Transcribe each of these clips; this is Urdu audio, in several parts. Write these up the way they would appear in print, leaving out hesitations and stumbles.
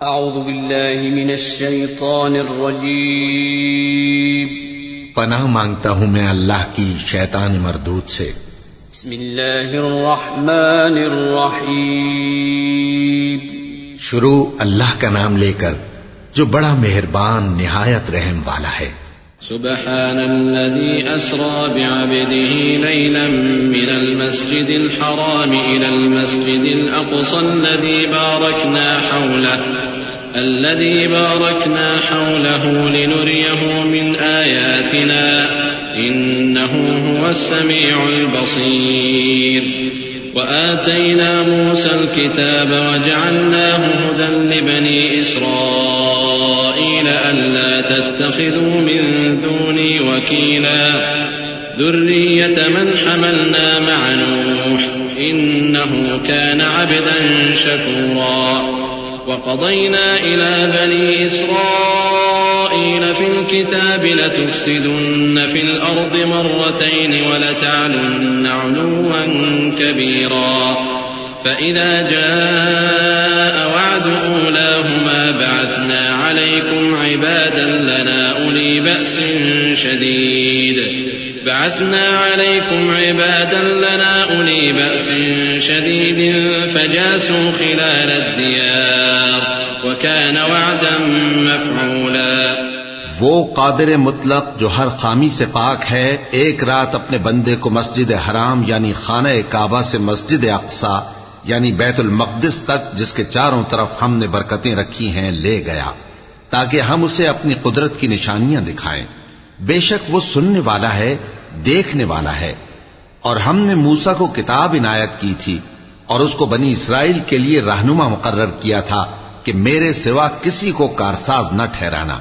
اعوذ باللہ من الشیطان الرجیم پناہ مانگتا ہوں میں اللہ کی شیطان مردود سے۔ بسم اللہ الرحمن الرحیم شروع اللہ کا نام لے کر جو بڑا مہربان نہایت رحم والا ہے۔ سبحان الذي أسرى بعبده ليلا من المسجد الحرام إلى المسجد الأقصى الذي باركنا حوله لنريه من آياتنا إنه هو السميع البصير وآتينا موسى الكتاب وجعلناه هدى لبني إسرائيل ألا تتخذوا من دوني وكيلا ذرية من حملنا مع نوح إنه كان عبدا شكورا وقضينا إلى بني إسرائيل في الكتاب لتفسدن في الأرض مرتين ولتعلن علوا كبيرا فإذا جاء وعد أولاهما بعثنا عليكم عبادا لنا أولي بأس شديد فجاسوا خلال الديار وكان وعدا مفعولا۔ وہ قادر مطلق جو ہر خامی سے پاک ہے، ایک رات اپنے بندے کو مسجد حرام یعنی خانہ کعبہ سے مسجد اقصی یعنی بیت المقدس تک، جس کے چاروں طرف ہم نے برکتیں رکھی ہیں، لے گیا تاکہ ہم اسے اپنی قدرت کی نشانیاں دکھائیں۔ بے شک وہ سننے والا ہے، دیکھنے والا ہے۔ اور ہم نے موسیٰ کو کتاب عنایت کی تھی اور اس کو بنی اسرائیل کے لیے رہنما مقرر کیا تھا کہ میرے سوا کسی کو کارساز نہ ٹھہرانا۔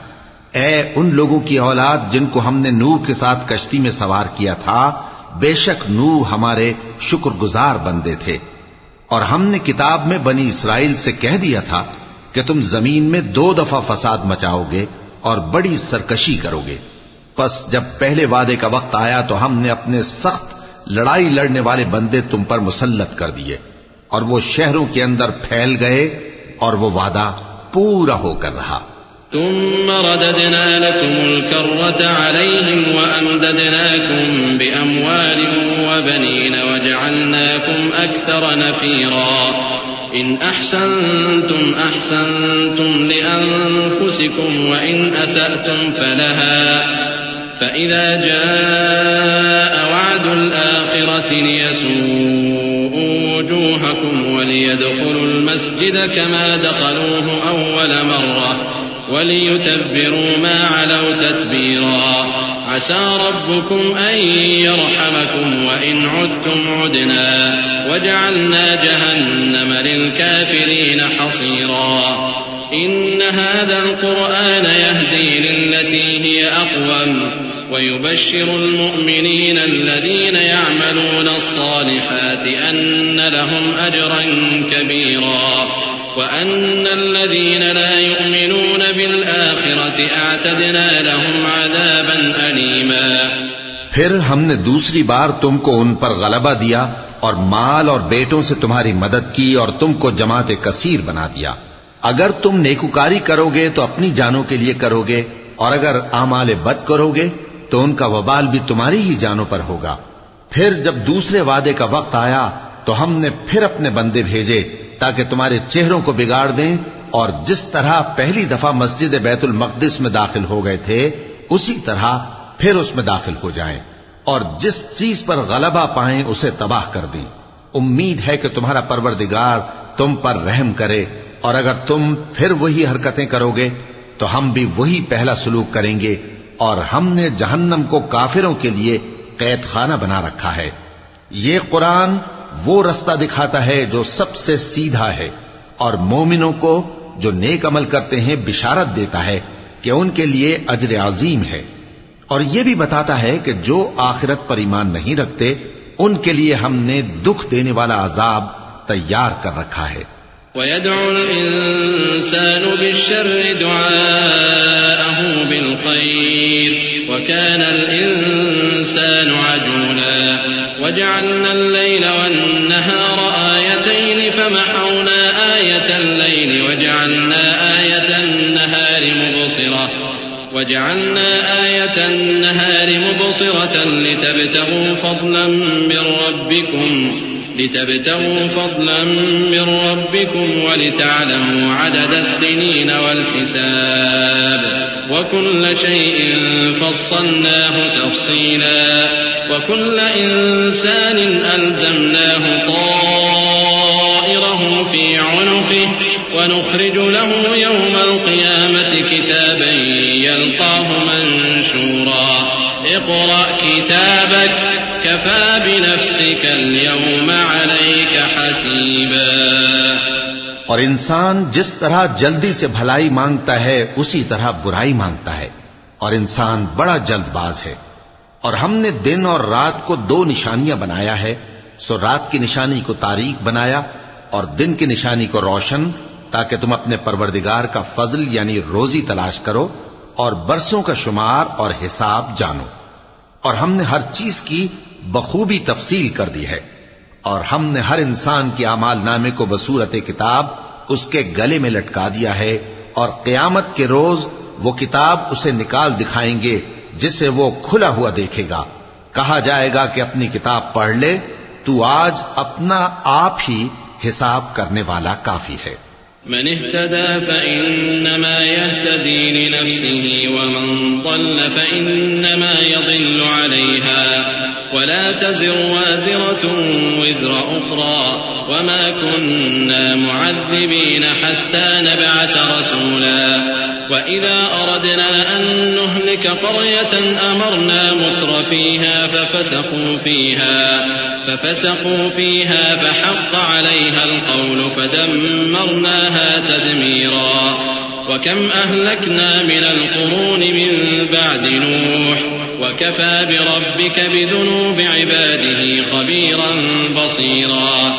اے ان لوگوں کی اولاد جن کو ہم نے نوح کے ساتھ کشتی میں سوار کیا تھا، بے شک نوح ہمارے شکر گزار بندے تھے۔ اور ہم نے کتاب میں بنی اسرائیل سے کہہ دیا تھا کہ تم زمین میں 2 دفعہ فساد مچاؤ گے اور بڑی سرکشی کرو گے۔ پس جب پہلے وعدے کا وقت آیا تو ہم نے اپنے سخت لڑائی لڑنے والے بندے تم پر مسلط کر دیے، اور وہ شہروں کے اندر پھیل گئے اور وہ وعدہ پورا ہو کر رہا۔ ثم رددنا لكم الكرة عليهم وأمددناكم بأموال وبنين وجعلناكم أكثر نفيرا إن أحسنتم أحسنتم لأنفسكم وإن أسأتم فلها فإذا جاء وعد الآخرة ليسوءوا وجوهكم وليدخلوا المسجد كما دخلوه أول مرة وليتبروا ما علوا تتبيرا عسى ربكم أن يرحمكم وإن عدتم عدنا وجعلنا جهنم للكافرين حصيرا إن هذا القرآن يهدي للتي هي أقوم ويبشر المؤمنين الذين يعملون الصالحات أن لهم أجرا كبيرا وأن الذين لا يؤمنون بالآخرة أعتدنا لهم عذابا أليما۔ پھر ہم نے دوسری بار تم کو ان پر غلبہ دیا اور مال اور بیٹوں سے تمہاری مدد کی اور تم کو جماعت کثیر بنا دیا۔ اگر تم نیکوکاری کرو گے تو اپنی جانوں کے لیے کرو گے، اور اگر اعمال بد کرو گے تو ان کا وبال بھی تمہاری ہی جانوں پر ہوگا۔ پھر جب دوسرے وعدے کا وقت آیا تو ہم نے پھر اپنے بندے بھیجے تاکہ تمہارے چہروں کو بگاڑ دیں، اور جس طرح پہلی دفعہ مسجد بیت المقدس میں داخل ہو گئے تھے اسی طرح پھر اس میں داخل ہو جائیں، اور جس چیز پر غلبہ پائیں اسے تباہ کر دیں۔ امید ہے کہ تمہارا پروردگار تم پر رحم کرے، اور اگر تم پھر وہی حرکتیں کرو گے تو ہم بھی وہی پہلا سلوک کریں گے، اور ہم نے جہنم کو کافروں کے لیے قید خانہ بنا رکھا ہے۔ یہ قرآن وہ رستہ دکھاتا ہے جو سب سے سیدھا ہے، اور مومنوں کو جو نیک عمل کرتے ہیں بشارت دیتا ہے کہ ان کے لیے اجر عظیم ہے، اور یہ بھی بتاتا ہے کہ جو آخرت پر ایمان نہیں رکھتے ان کے لیے ہم نے دکھ دینے والا عذاب تیار کر رکھا ہے۔ وَيَدْعُ الْإِنسَانُ بِالشَّرِّ دُعَاءَهُ بِالْخَيْرِ وَكَانَ الْإِنسَانُ عَجُولًا وَجَعَلْنَا اللَّيْلَ وَالنَّهَارَ آيَتَيْنِ فَمَحَوْنَا آيَةَ اللَّيْلِ وَجَعَلْنَا آية النهار مبصرة لتبتغوا فضلا من ربكم ولتعلموا عدد السنين والحساب وكل شيء فصلناه تفصيلا وكل إنسان ألزمناه طائره في عنقه ونخرج له يوم القيامة كتابا يلقاه منشورا اقرأ كتابك كفى بنفسك اليوم عليك حسيبا. اور انسان جس طرح جلدی سے بھلائی مانگتا ہے اسی طرح برائی مانگتا ہے، اور انسان بڑا جلد باز ہے. اور ہم نے دن اور رات کو 2 نشانیاں بنایا ہے، سو رات کی نشانی کو تاریک بنایا اور دن کی نشانی کو روشن، تاکہ تم اپنے پروردگار کا فضل یعنی روزی تلاش کرو اور برسوں کا شمار اور حساب جانو. اور ہم نے ہر چیز کی بخوبی تفصیل کر دی ہے، اور ہم نے ہر انسان کے اعمال نامے کو بصورت کتاب اس کے گلے میں لٹکا دیا ہے، اور قیامت کے روز وہ کتاب اسے نکال دکھائیں گے جسے وہ کھلا ہوا دیکھے گا. کہا جائے گا کہ اپنی کتاب پڑھ لے، تو آج اپنا آپ ہی حساب کرنے والا کافی ہے. من اهتدى فإنما يهتدي لنفسه ومن ضل فإنما يضل عليها ولا تزر وازرة وزر أخرى وما كنا معذبين حتى نبعث رسولا وإذا أردنا أن نهلك قرية أمرنا متر فيها ففسقوا فيها فحق عليها القول فدمرناها تدميرا. وكم أهلكنا من القرون من بعد نوح وكفى بربك بذنوب عباده خبيرا بصيرا.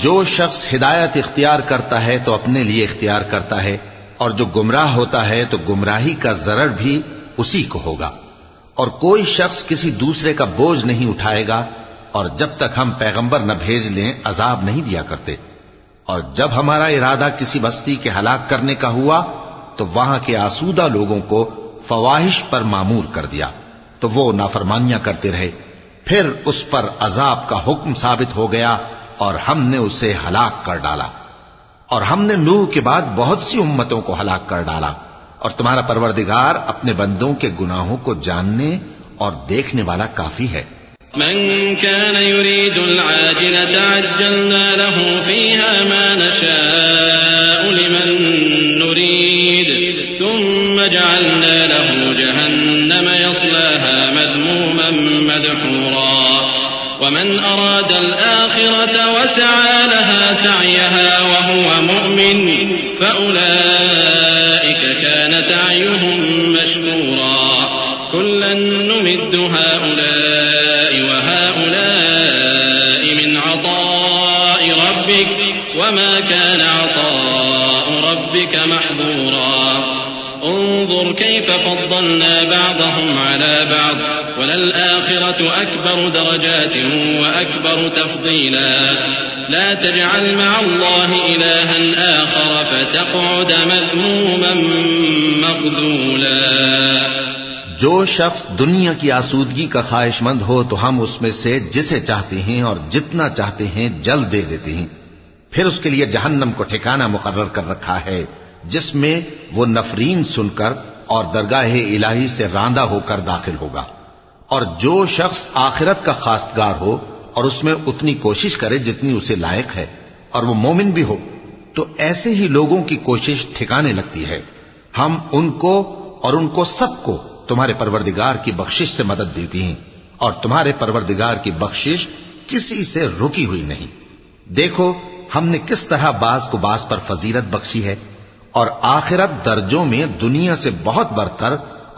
جو شخص ہدایت اختیار کرتا ہے تو اپنے لیے اختیار کرتا ہے، اور جو گمراہ ہوتا ہے تو گمراہی کا ضرر بھی اسی کو ہوگا. اور کوئی شخص کسی دوسرے کا بوجھ نہیں اٹھائے گا، اور جب تک ہم پیغمبر نہ بھیج لیں عذاب نہیں دیا کرتے. اور جب ہمارا ارادہ کسی بستی کے ہلاک کرنے کا ہوا تو وہاں کے آسودہ لوگوں کو فواحش پر معمور کر دیا، تو وہ نافرمانیاں کرتے رہے. پھر اس پر عذاب کا حکم ثابت ہو گیا اور ہم نے اسے ہلاک کر ڈالا. اور ہم نے نوح کے بعد بہت سی امتوں کو ہلاک کر ڈالا. اور تمہارا پروردگار اپنے بندوں کے گناہوں کو جاننے اور دیکھنے والا کافی ہے. من كان يريد العاجلة عجلنا له فيها ما نشاء لمن نريد ثم جعلنا له جهنم يصلاها مذموما مدحورا. ومن أراد الآخرة وسعى لها سعيها وهو مؤمن فأولئك كان سعيهم مشكورا. كلا نمد هؤلاء وهؤلاء من عطاء ربك وما كان عطاء ربك محظورا. انظر كيف فضلنا بعضهم على بعض وللآخرة أكبر درجات وأكبر تفضيلا. لا تجعل مع الله إلها آخر فتقعد مذموما مخذولا. جو شخص دنیا کی آسودگی کا خواہش مند ہو تو ہم اس میں سے جسے چاہتے ہیں اور جتنا چاہتے ہیں جلد دے دیتے ہیں. پھر اس کے لیے جہنم کو ٹھکانہ مقرر کر رکھا ہے جس میں وہ نفرین سن کر اور درگاہ الہی سے راندہ ہو کر داخل ہوگا. اور جو شخص آخرت کا خواستگار ہو اور اس میں اتنی کوشش کرے جتنی اسے لائق ہے اور وہ مومن بھی ہو تو ایسے ہی لوگوں کی کوشش ٹھکانے لگتی ہے. ہم ان کو اور ان کو سب کو تمہارے پروردگار کی بخشش سے مدد دیتی ہیں، اور تمہارے پروردگار کی بخشش کسی سے رکی ہوئی نہیں. دیکھو ہم نے کس طرح بعض کو بعض پر فضیلت بخشی ہے، اور آخرت درجوں میں دنیا سے بہت برتر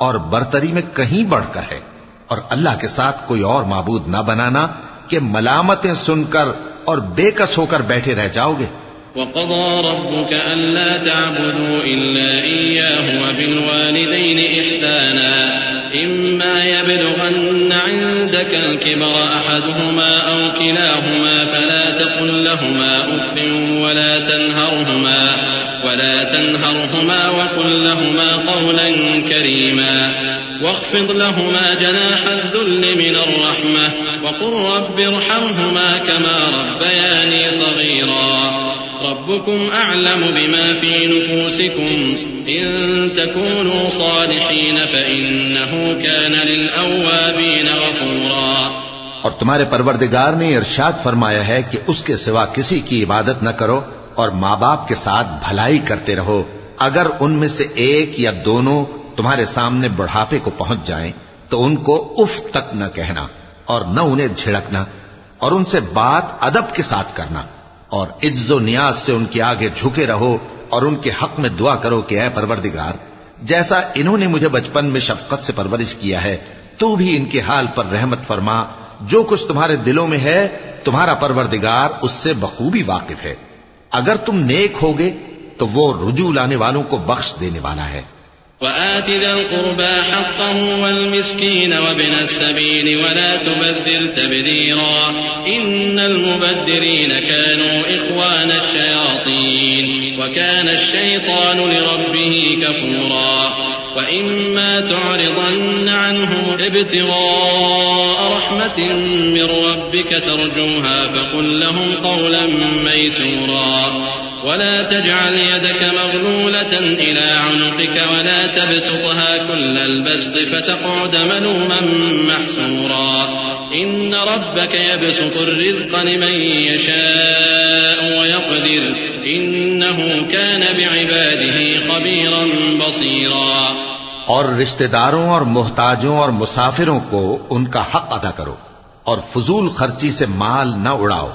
اور برتری میں کہیں بڑھ کر ہے. اور اللہ کے ساتھ کوئی اور معبود نہ بنانا کہ ملامتیں سن کر اور بے کس ہو کر بیٹھے رہ جاؤ گے. وَقَضَى رَبُّكَ أَلَّا تَعْبُدُوا إِلَّا إِيَّاهُ وَبِالْوَالِدَيْنِ إِحْسَانًا إما يبلغن عندك الكبر أحدهما أو كلاهما فلا تقل لهما أف ولا تنهرهما وقل لهما قولا كريما واخفض لهما جناح الذل من الرحمة وقل رب ارحمهما كما ربياني صغيرا ربكم أعلم بما في نفوسكم إن تكونوا صالحين فإنه كان للأوابين غفورا. اور تمہارے پروردگار نے ارشاد فرمایا ہے کہ اس کے سوا کسی کی عبادت نہ کرو اور ماں باپ کے ساتھ بھلائی کرتے رہو. اگر ان میں سے ایک یا دونوں تمہارے سامنے بڑھاپے کو پہنچ جائیں تو ان کو اف تک نہ کہنا اور نہ انہیں جھڑکنا اور ان سے بات ادب کے ساتھ کرنا اور عجز و نیاز سے ان کے آگے جھکے رہو اور ان کے حق میں دعا کرو کہ اے پروردگار جیسا انہوں نے مجھے بچپن میں شفقت سے پرورش کیا ہے تو بھی ان کے حال پر رحمت فرما. جو کچھ تمہارے دلوں میں ہے تمہارا پروردگار اس سے بخوبی واقف ہے. اگر تم نیک ہوگے تو وہ رجوع لانے والوں کو بخش دینے والا ہے. وآت ذا القربى حقه والمسكين وابن السبيل ولا تبذر تبذيرا إن المبذرين كانوا إخوان الشياطين وكان الشيطان لربه كفورا. وإما تعرضن عنهم ابتغاء رحمة من ربك ترجوها فقل لهم قولا ميسورا ولا تجعل يدك مغلولة إلى عنقك ولا تبسطها كل البسط فتقعد ملوما محسورا. إن ربك يبسط الرزق لمن يشاء ويقدر إنه كان بعباده خبيرا بصيرا. اور رشتہ داروں اور محتاجوں اور مسافروں کو ان کا حق ادا کرو اور فضول خرچی سے مال نہ اڑاؤ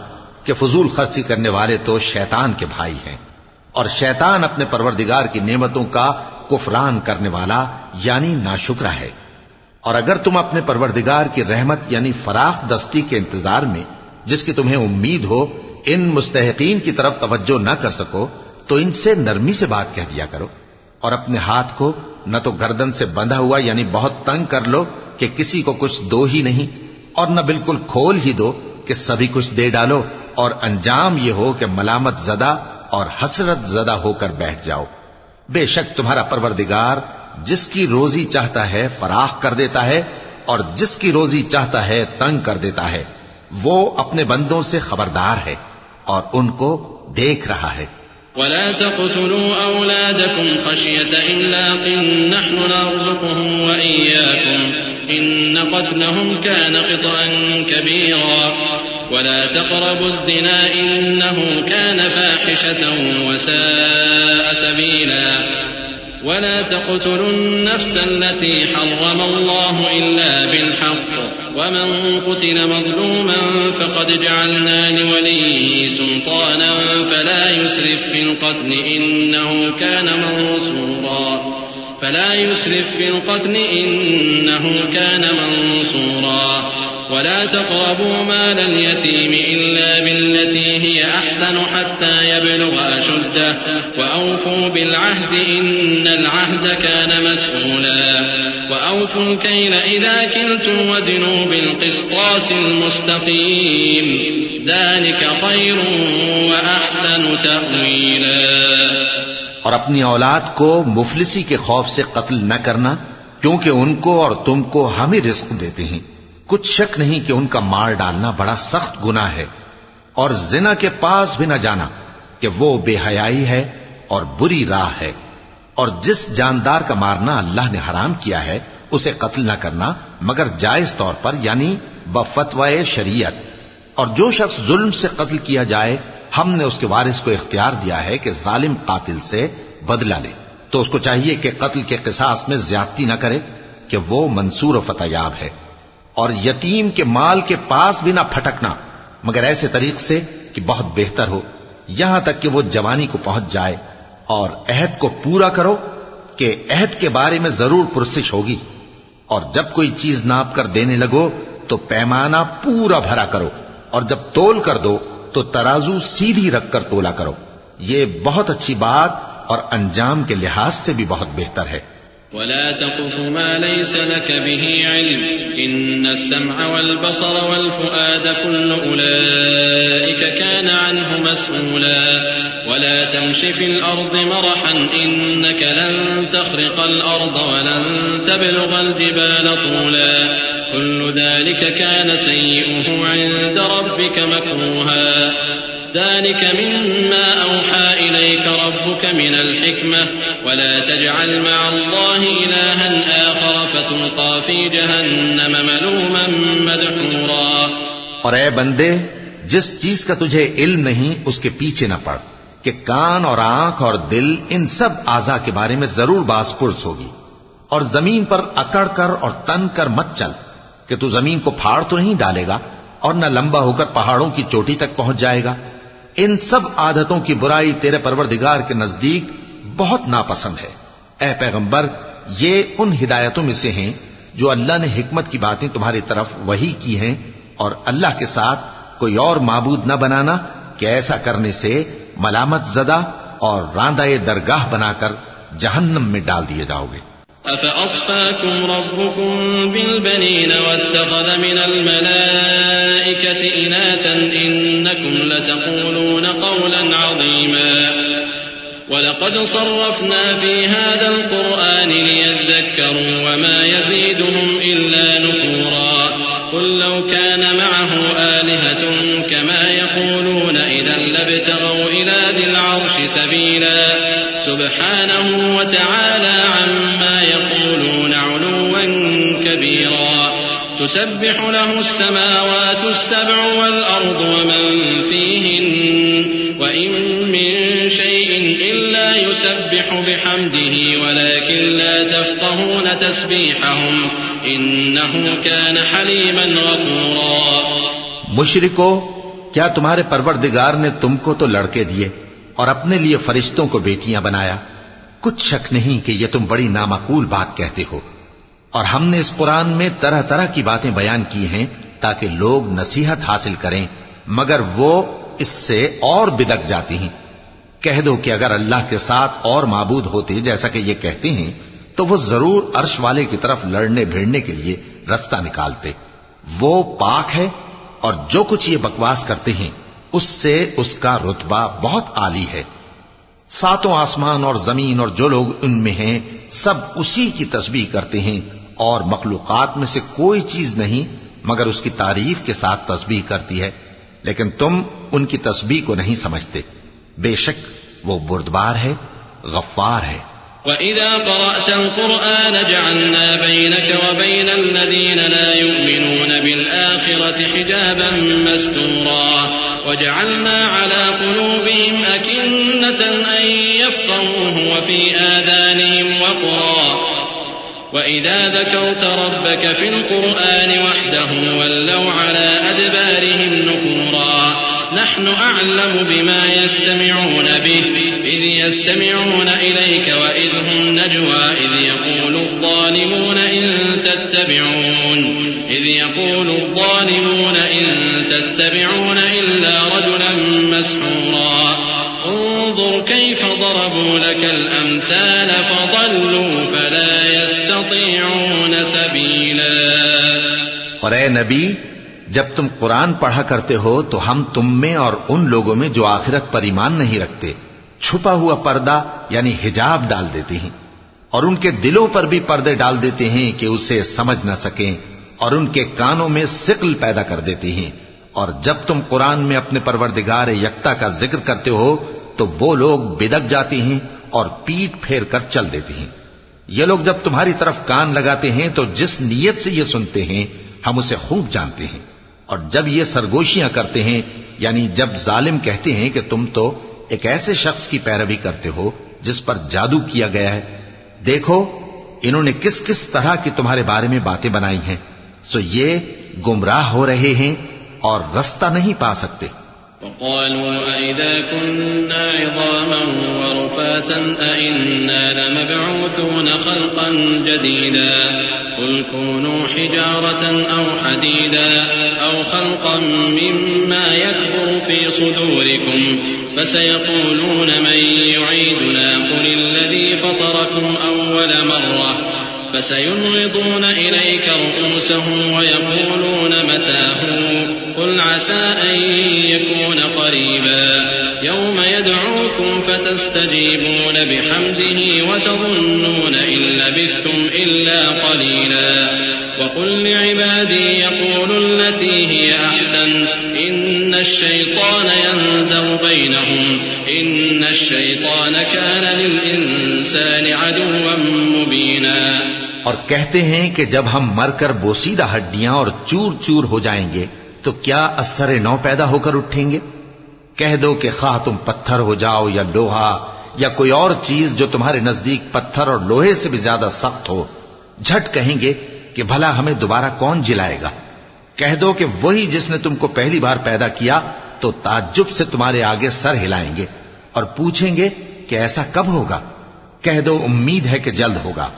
کہ فضول خرچی کرنے والے تو شیطان کے بھائی ہیں اور شیطان اپنے پروردگار کی نعمتوں کا کفران کرنے والا یعنی ناشکرا ہے. اور اگر تم اپنے پروردگار کی رحمت یعنی فراخ دستی کے انتظار میں جس کی تمہیں امید ہو ان مستحقین کی طرف توجہ نہ کر سکو تو ان سے نرمی سے بات کہہ دیا کرو اور اپنے ہاتھ کو نہ تو گردن سے بندھا ہوا یعنی بہت تنگ کر لو کہ کسی کو کچھ دو ہی نہیں اور نہ بالکل کھول ہی دو کہ سبھی کچھ دے ڈالو اور انجام یہ ہو کہ ملامت زدہ اور حسرت زدہ ہو کر بیٹھ جاؤ. بے شک تمہارا پروردگار جس کی روزی چاہتا ہے فراخ کر دیتا ہے اور جس کی روزی چاہتا ہے تنگ کر دیتا ہے. وہ اپنے بندوں سے خبردار ہے اور ان کو دیکھ رہا ہے. ولا تقتلوا أولادكم خشية إملاق نحن نرزقهم وإياكم إن قتلهم كان خطأ كبيرا ولا تقربوا الزنا إنه كان فاحشة وساء سبيلا ولا تقتلوا النفس التي حرم الله إلا بالحق ومن قتل مظلوما فقد جعلنا لوليه سلطانا فلا يسرف في القتل إنه كان منصورا ولا تقربوا مال اليتيم إلا بالتي هي أحسن حتى يبلغ أشده وأوفوا بالعهد إن العهد كان مسؤولا وأوفوا الكيل إذا كلتم وزنوا بالقسطاس المستقيم ذلك خير وأحسن تأويلا. اور اپنی اولاد کو مفلسی کے خوف سے قتل نہ کرنا کیونکہ ان کو اور تم کو ہم ہی رزق دیتے ہیں. کچھ شک نہیں کہ ان کا مار ڈالنا بڑا سخت گناہ ہے اور زنا کے پاس بھی نہ جانا کہ وہ بے حیائی ہے اور بری راہ ہے. اور جس جاندار کا مارنا اللہ نے حرام کیا ہے اسے قتل نہ کرنا مگر جائز طور پر یعنی بفتوائے شریعت. اور جو شخص ظلم سے قتل کیا جائے ہم نے اس کے وارث کو اختیار دیا ہے کہ ظالم قاتل سے بدلہ لے تو اس کو چاہیے کہ قتل کے قصاص میں زیادتی نہ کرے کہ وہ منصور و فتح یاب ہے. اور یتیم کے مال کے پاس بھی نہ پھٹکنا مگر ایسے طریق سے کہ بہت بہتر ہو یہاں تک کہ وہ جوانی کو پہنچ جائے. اور عہد کو پورا کرو کہ عہد کے بارے میں ضرور پرسش ہوگی. اور جب کوئی چیز ناپ کر دینے لگو تو پیمانہ پورا بھرا کرو اور جب تول کر دو تو ترازو سیدھی رکھ کر تولا کرو. یہ بہت اچھی بات اور انجام کے لحاظ سے بھی بہت بہتر ہے. ولا تقف ما ليس لك به علم إن السمع والبصر والفؤاد كل أولئك كان عنه مسؤولا ولا تمش في الأرض مرحا إنك لن تخرق الأرض ولن تبلغ الجبال طولا كل ذلك كان سيئه عند ربك مكروها ذلك مما أوحى إليك ربك من الحكمة ولا تجعل مع الله إلها آخر فتلقى في جهنم ملوما مدحورا. اور اے بندے، جس چیز کا تجھے علم نہیں اس کے پیچھے نہ پڑ کہ کان اور آنکھ اور دل ان سب اعضاء کے بارے میں ضرور باز پرس ہوگی. اور زمین پر اکڑ کر اور تن کر مت چل کہ تو زمین کو پھاڑ تو نہیں ڈالے گا اور نہ لمبا ہو کر پہاڑوں کی چوٹی تک پہنچ جائے گا. ان سب عادتوں کی برائی تیرے پروردگار کے نزدیک بہت ناپسند ہے. اے پیغمبر، یہ ان ہدایتوں میں سے ہیں جو اللہ نے حکمت کی باتیں تمہاری طرف وحی کی ہیں، اور اللہ کے ساتھ کوئی اور معبود نہ بنانا کہ ایسا کرنے سے ملامت زدہ اور راندہ درگاہ بنا کر جہنم میں ڈال دیے جاؤ گے. أفأصفاكم ربكم بالبنين واتخذ من الملائكة إناثا إنكم لتقولون قولا عظيما ولقد صرفنا في هذا القرآن ليذكروا وما يزيدهم إلا نفورا قل لو كان معه آلهة كما يقولون إذا لابتغوا إلى ذي العرش سبيلا سبحانه وتعالى عما يقولون علوا كبيرا تسبح له السماوات السبع والأرض ومن فيهن وإن من شيء إلا يسبح بحمده ولكن لا تفقهون تسبيحهم إنه كان حليما غفورا. مشرکو، کیا تمہارے پروردگار نے تم کو تو لڑکے دیے اور اپنے لیے فرشتوں کو بیٹیاں بنایا؟ کچھ شک نہیں کہ یہ تم بڑی نامعقول بات کہتے ہو. اور ہم نے اس قرآن میں طرح طرح کی باتیں بیان کی ہیں تاکہ لوگ نصیحت حاصل کریں، مگر وہ اس سے اور بدک جاتی ہیں. کہہ دو کہ اگر اللہ کے ساتھ اور معبود ہوتے جیسا کہ یہ کہتے ہیں تو وہ ضرور عرش والے کی طرف لڑنے بھیڑنے کے لیے رستہ نکالتے. وہ پاک ہے اور جو کچھ یہ بکواس کرتے ہیں اس سے اس کا رتبہ بہت عالی ہے. ساتوں آسمان اور زمین اور جو لوگ ان میں ہیں سب اسی کی تسبیح کرتے ہیں، اور مخلوقات میں سے کوئی چیز نہیں مگر اس کی تعریف کے ساتھ تسبیح کرتی ہے، لیکن تم ان کی تسبیح کو نہیں سمجھتے. بے شک وہ بردبار ہے، غفار ہے. وَإِذَا قَرَأْتَ الْقُرْآنَ جَعَلْنَا بَيْنَكَ وَبَيْنَ الَّذِينَ لَا يُؤْمِنُونَ بِالْآخِرَةِ حِجَابًا مَسْتُورًا وَجَعَلْنَا عَلَى قُلُوبِهِمْ أَكِنَّةً أَن يَفْقَهُوهُ وَفِي آذَانِهِمْ وَقْرًا وَإِذَا ذَكَرْتَ رَبَّكَ فِي الْقُرْآنِ وَحْدَهُ وَلَّوْا عَلَى أَدْبَارِهِمْ نُفُورًا نحن أعلم بما يستمعون به إذ يستمعون إليك وإذ هم نجوى إذ يقول الظالمون إن تتبعون إلا رجلا مسحورا انظر كيف ضربوا لك الأمثال فضلوا فلا يستطيعون سبيلا. اور اے نبی، جب تم قرآن پڑھا کرتے ہو تو ہم تم میں اور ان لوگوں میں جو آخرت پر ایمان نہیں رکھتے چھپا ہوا پردہ یعنی حجاب ڈال دیتے ہیں، اور ان کے دلوں پر بھی پردے ڈال دیتے ہیں کہ اسے سمجھ نہ سکیں، اور ان کے کانوں میں ثقل پیدا کر دیتے ہیں. اور جب تم قرآن میں اپنے پروردگار یکتا کا ذکر کرتے ہو تو وہ لوگ بدک جاتے ہیں اور پیٹ پھیر کر چل دیتے ہیں. یہ لوگ جب تمہاری طرف کان لگاتے ہیں تو جس نیت سے یہ سنتے ہیں ہم اسے خوب جانتے ہیں. اور جب یہ سرگوشیاں کرتے ہیں یعنی جب ظالم کہتے ہیں کہ تم تو ایک ایسے شخص کی پیروی کرتے ہو جس پر جادو کیا گیا ہے، دیکھو انہوں نے کس کس طرح کی تمہارے بارے میں باتیں بنائی ہیں، سو یہ گمراہ ہو رہے ہیں اور رستہ نہیں پا سکتے. وقالوا أئذا كنا عظاما ورفاتا أئنا لمبعوثون خلقا جديدا قل كونوا حجارة أو حديدا أو خلقا مما يكبر في صدوركم فسيقولون من يعيدنا قل الذي فطركم أول مرة فسينغضون إليك رؤوسهم ويقولون متى هو قل عسى أن يكون قريبا يوم يدعوكم فتستجيبون بحمده وتظنون إن لبثتم إلا قليلا وقل لعبادي يقولوا التي هي أحسن إن الشيطان ينزغ بينهم إن الشيطان كان للإنسان عدوا مبينا. اور کہتے ہیں کہ جب ہم مر کر بوسیدہ ہڈیاں اور چور چور ہو جائیں گے تو کیا اثر نو پیدا ہو کر اٹھیں گے؟ کہہ دو کہ خواہ تم پتھر ہو جاؤ یا لوہا یا کوئی اور چیز جو تمہارے نزدیک پتھر اور لوہے سے بھی زیادہ سخت ہو، جھٹ کہیں گے کہ بھلا ہمیں دوبارہ کون جلائے گا؟ کہہ دو کہ وہی جس نے تم کو پہلی بار پیدا کیا تو تعجب سے تمہارے آگے سر ہلائیں گے اور پوچھیں گے کہ ایسا کب ہوگا؟ کہہ دو امید ہے کہ جلد ہوگا.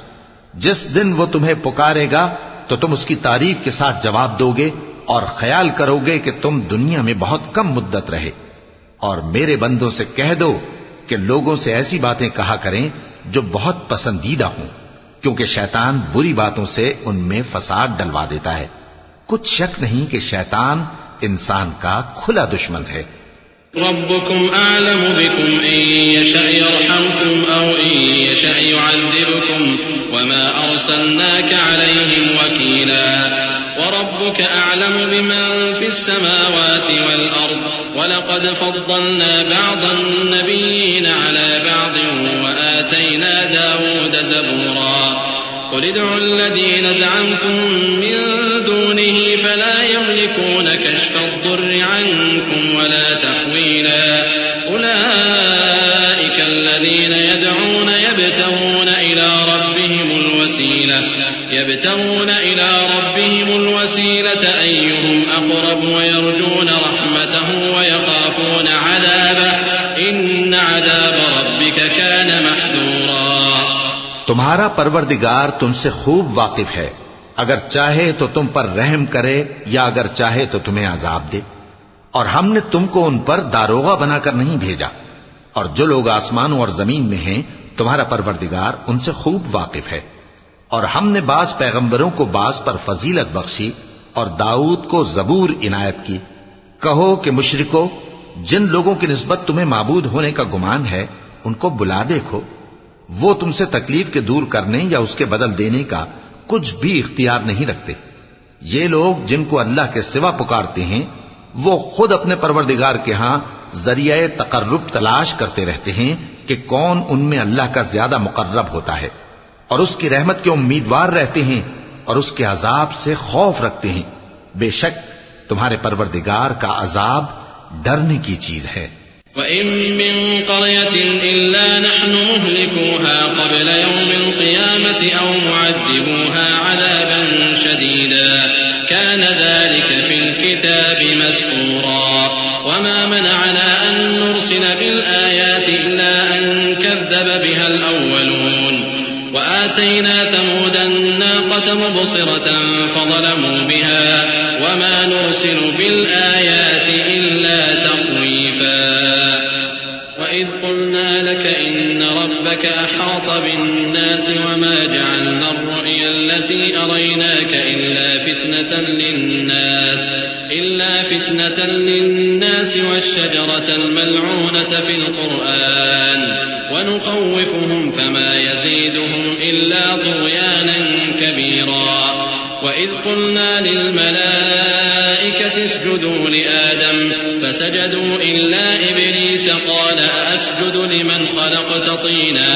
جس دن وہ تمہیں پکارے گا تو تم اس کی تعریف کے ساتھ جواب دو گے اور خیال کرو گے کہ تم دنیا میں بہت کم مدت رہے. اور میرے بندوں سے کہہ دو کہ لوگوں سے ایسی باتیں کہا کریں جو بہت پسندیدہ ہوں، کیونکہ شیطان بری باتوں سے ان میں فساد ڈلوا دیتا ہے. کچھ شک نہیں کہ شیطان انسان کا کھلا دشمن ہے. ربكم أعلم بكم إن يشأ يرحمكم أو إن يشأ يعذبكم وما أرسلناك عليهم وكيلا وربك أعلم بمن في السماوات والأرض ولقد فضلنا بعض النبيين على بعض وآتينا داود زبورا قل ادعوا الذين زعمتم من دونه فلا يملكون كشف الضر عنكم ولا تحويلا أولئك الذين يدعون يبتغون إلى ربهم الوسيلة أيهم أقرب ويرجون رحمته ويخافون عذابه إن عذاب ربك كان محذورا. تمہارا پروردگار تم سے خوب واقف ہے، اگر چاہے تو تم پر رحم کرے یا اگر چاہے تو تمہیں عذاب دے. اور ہم نے تم کو ان پر داروغہ بنا کر نہیں بھیجا، اور جو لوگ آسمانوں اور زمین میں ہیں تمہارا پروردگار ان سے خوب واقف ہے. اور ہم نے بعض پیغمبروں کو بعض پر فضیلت بخشی اور داؤد کو زبور عنایت کی. کہو کہ مشرکو، جن لوگوں کی نسبت تمہیں معبود ہونے کا گمان ہے ان کو بلا دیکھو، وہ تم سے تکلیف کے دور کرنے یا اس کے بدل دینے کا کچھ بھی اختیار نہیں رکھتے. یہ لوگ جن کو اللہ کے سوا پکارتے ہیں وہ خود اپنے پروردگار کے ہاں ذریعہ تقرب تلاش کرتے رہتے ہیں کہ کون ان میں اللہ کا زیادہ مقرب ہوتا ہے، اور اس کی رحمت کے امیدوار رہتے ہیں اور اس کے عذاب سے خوف رکھتے ہیں. بے شک تمہارے پروردگار کا عذاب ڈرنے کی چیز ہے. وَإِن مِّن قَرْيَةٍ إِلَّا نَحْنُ مُهْلِكُوهَا قَبْلَ يَوْمِ الْقِيَامَةِ أَوْ مُعَذِّبُوهَا عَذَابًا شَدِيدًا كَانَ ذَلِكَ فِي الْكِتَابِ مَسْطُورًا وَمَا مَنَعَنَا أَن نُّرْسِلَ بِالْآيَاتِ إِلَّا أَن كَذَّبَ بِهَا الْأَوَّلُونَ وآتينا ثمود الناقة مبصرة فظلموا بها وما نرسل بالآيات إلا تخويفا. وإذ قلنا لك إن ربك أحاط بالناس وما جعلنا الرؤيا التي أريناك إلا فتنة للناس والشجرة الملعونة في القرآن ونخوفهم فما يزيدهم إلا طغيانا كبيرا. وإذ قلنا للملائكة اسجدوا لآدم فسجدوا إلا إبليس قال أسجد لمن خلقت طينا.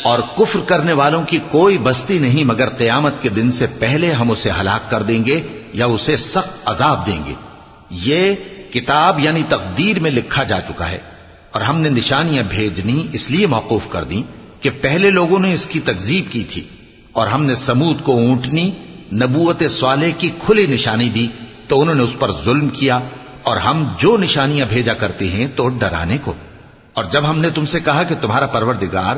اور کفر کرنے والوں کی کوئی بستی نہیں مگر قیامت کے دن سے پہلے ہم اسے ہلاک کر دیں گے یا اسے سخت عذاب دیں گے. یہ کتاب یعنی تقدیر میں لکھا جا چکا ہے، اور ہم نے نشانیاں بھیجنی اس لیے موقوف کر دیں کہ پہلے لوگوں نے اس کی تکذیب کی تھی. اور ہم نے سمود کو اونٹنی نبوت صالح کی کھلی نشانی دی تو انہوں نے اس پر ظلم کیا، اور ہم جو نشانیاں بھیجا کرتے ہیں تو ڈرانے کو. اور جب ہم نے تم سے کہا کہ تمہارا پروردگار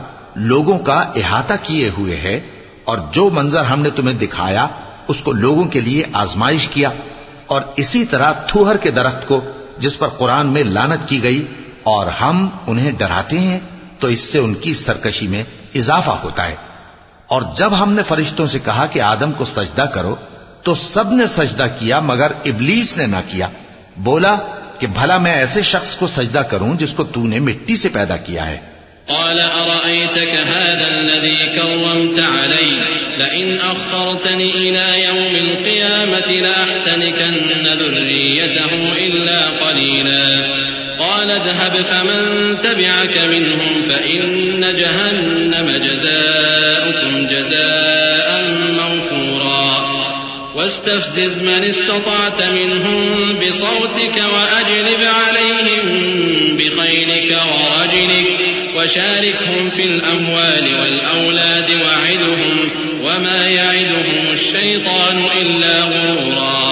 لوگوں کا احاطہ کیے ہوئے ہے اور جو منظر ہم نے تمہیں دکھایا اس کو لوگوں کے لیے آزمائش کیا، اور اسی طرح تھوہر کے درخت کو جس پر قرآن میں لعنت کی گئی، اور ہم انہیں ڈراتے ہیں تو اس سے ان کی سرکشی میں اضافہ ہوتا ہے. اور جب ہم نے فرشتوں سے کہا کہ آدم کو سجدہ کرو تو سب نے سجدہ کیا مگر ابلیس نے نہ کیا. بولا کہ بھلا میں ایسے شخص کو سجدہ کروں جس کو تو نے مٹی سے پیدا کیا ہے. قال أرأيتك هذا الذي كرمت علي لئن أخرتني إلى يوم القيامة لأحتنكن ذريته إلا قليلا. قال اذهب فمن تبعك منهم فإن جهنم جزاؤكم جزاء موفورا. واستفزز من استطعت منهم بصوتك وأجلب عليهم بخيلك ورجلك وشاركهم في الأموال والأولاد وعدهم وما يعدهم الشيطان إلا غرورا.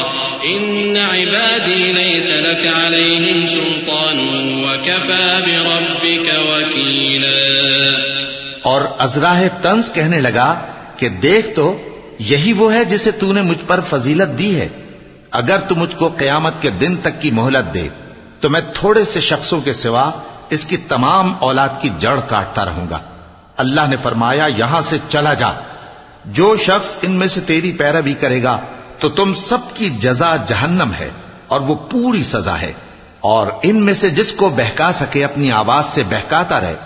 إن عبادي ليس لك عليهم سلطان وكفى بربك وكيلا. اور ازراہ طنز کہنے لگا کہ دیکھ تو یہی وہ ہے جسے تو نے مجھ پر فضیلت دی ہے. اگر تو مجھ کو قیامت کے دن تک کی مہلت دے تو میں تھوڑے سے شخصوں کے سوا اس کی تمام اولاد کی جڑ کاٹتا رہوں گا. اللہ نے فرمایا یہاں سے چلا جا. جو شخص ان میں سے تیری پیروی کرے گا تو تم سب کی جزا جہنم ہے اور وہ پوری سزا ہے. اور ان میں سے جس کو بہکا سکے اپنی آواز سے بہکاتا رہے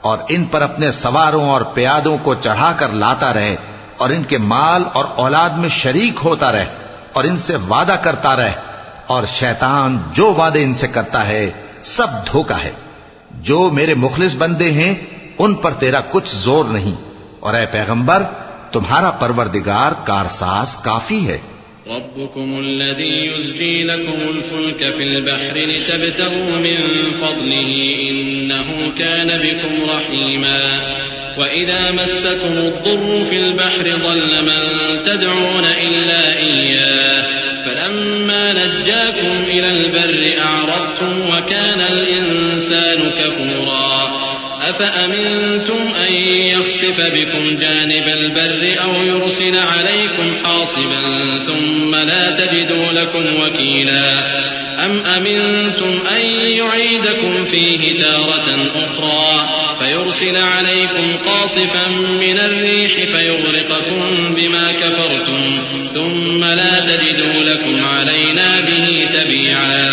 اور ان پر اپنے سواروں اور پیادوں کو چڑھا کر لاتا رہے اور ان کے مال اور اولاد میں شریک ہوتا رہے اور ان سے وعدہ کرتا رہے. اور شیطان جو وعدے ان سے کرتا ہے سب دھوکہ ہے. جو میرے مخلص بندے ہیں ان پر تیرا کچھ زور نہیں، اور اے پیغمبر تمہارا پروردگار کارساز کافی ہے. ربكم الذي يزجي لكم الفلك في البحر لتبتغوا من فضله إنه كان بكم رحيما. وإذا مسكم الضر في البحر ضل من تدعون إلا إياه فلما نجاكم إلى البر أعرضتم وكان الإنسان كفورا. أفأمنتم أن يخسف بكم جانب البر أو يرسل عليكم حاصبا ثم لا تجدوا لكم وكيلا. أم أمنتم أن يعيدكم فيه تارة أخرى فيرسل عليكم قاصفا من الريح فيغرقكم بما كفرتم ثم لا تجدوا لكم علينا به تبيعا.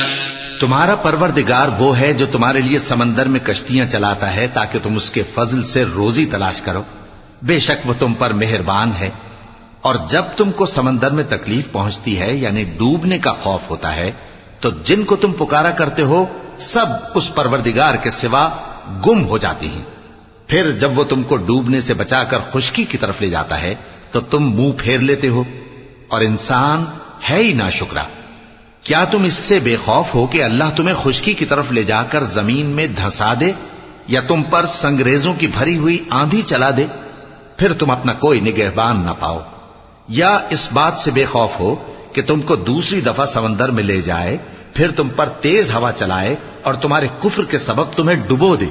تمہارا پروردگار وہ ہے جو تمہارے لیے سمندر میں کشتیاں چلاتا ہے تاکہ تم اس کے فضل سے روزی تلاش کرو. بے شک وہ تم پر مہربان ہے. اور جب تم کو سمندر میں تکلیف پہنچتی ہے یعنی ڈوبنے کا خوف ہوتا ہے تو جن کو تم پکارا کرتے ہو سب اس پروردگار کے سوا گم ہو جاتی ہیں. پھر جب وہ تم کو ڈوبنے سے بچا کر خشکی کی طرف لے جاتا ہے تو تم منہ پھیر لیتے ہو. اور انسان ہے ہی ناشکرا. کیا تم اس سے بے خوف ہو کہ اللہ تمہیں خشکی کی طرف لے جا کر زمین میں دھنسا دے یا تم پر سنگریزوں کی بھری ہوئی آندھی چلا دے پھر تم اپنا کوئی نگہبان نہ پاؤ؟ یا اس بات سے بے خوف ہو کہ تم کو دوسری دفعہ سمندر میں لے جائے پھر تم پر تیز ہوا چلائے اور تمہارے کفر کے سبب تمہیں ڈبو دے